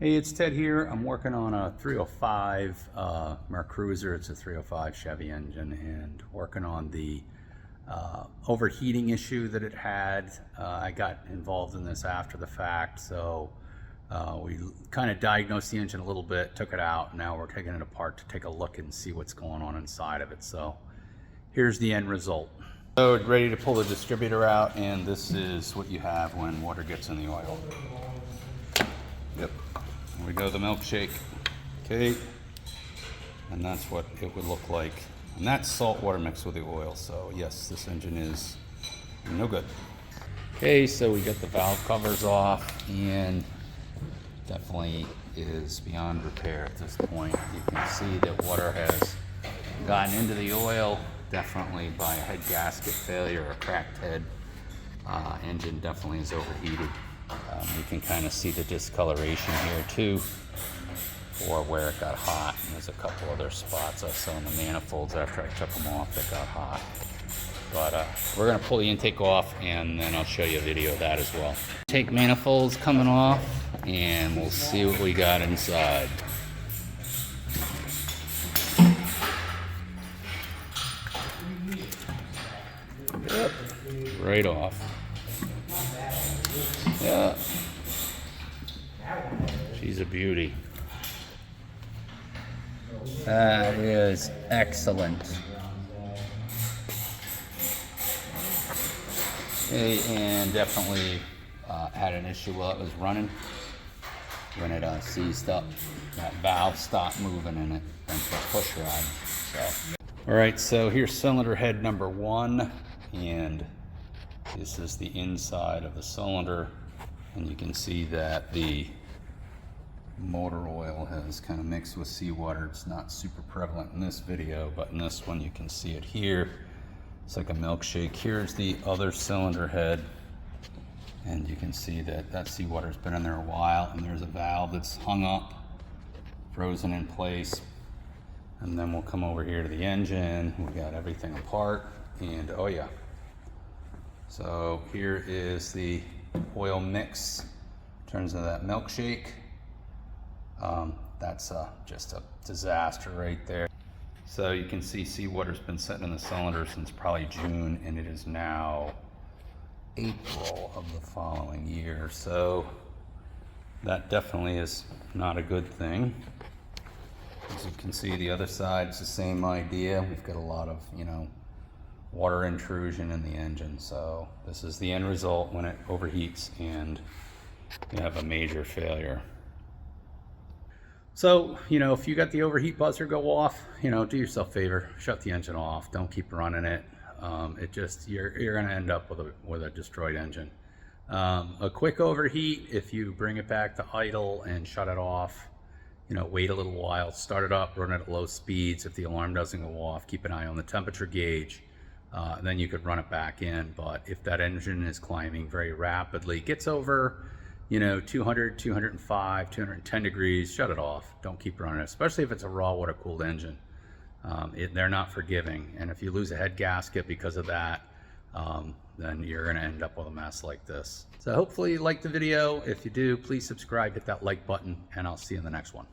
Hey, it's Ted here. I'm working on a 305 Cruiser. It's a 305 Chevy engine, and working on the overheating issue that it had. I got involved in this after the fact, so we kind of diagnosed the engine a little bit, took it out. Now we're taking it apart to take a look and see what's going on inside of it. So here's the end result. So it's ready to pull the distributor out, and this is what you have when water gets in the oil. Yep. Here we go, the Milkshake. Okay. And that's what it would look like. And that's salt water mixed with the oil. So yes, this engine is no good. Okay, so we got the valve covers off, and definitely is beyond repair at this point. You can see that water has gotten into the oil, definitely by a head gasket failure or a cracked head. Engine definitely is overheated. You can kind of see the discoloration here too, or where it got hot. And there's a couple other spots I saw in the manifolds after I took them off that got hot. But we're gonna pull the intake off, and then I'll show you a video of that as well. Intake manifolds coming off, and we'll see what we got inside. Yep, right off. Yeah, she's a beauty. That is excellent. Okay, and definitely had an issue while it was running. When it seized up, that valve stopped moving in it, and push rod. So, all right, so here's cylinder head number 1, and this is the inside of the cylinder. And you can see that the motor oil has kind of mixed with seawater. It's not super prevalent in this video, but in this one you can see it here. It's like a milkshake. Here's the other cylinder head, and you can see that that seawater's been in there a while, and there's a valve that's hung up, frozen in place. And then we'll come over here to the engine. We got everything apart, and oh yeah. So here is the oil mix. Turns into that milkshake. That's just a disaster right there. So you can see seawater's been sitting in the cylinder since probably June, and it is now April of the following year. So that definitely is not a good thing. As you can see, the other side is the same idea. We've got a lot of, water intrusion in the engine. So this is the end result when it overheats and you have a major failure. So, if you got the overheat buzzer go off, do yourself a favor, shut the engine off. Don't keep running it. You're going to end up with a destroyed engine. A quick overheat, if you bring it back to idle and shut it off, wait a little while, start it up, run it at low speeds. If the alarm doesn't go off, keep an eye on the temperature gauge. Then you could run it back in. But if that engine is climbing very rapidly, gets over 200, 205, 210 degrees, shut it off. Don't keep running it, especially if it's a raw water cooled engine. They're not forgiving, and if you lose a head gasket because of that, then you're going to end up with a mess like this. So hopefully you liked the video. If you do, please subscribe, hit that like button, and I'll see you in the next one.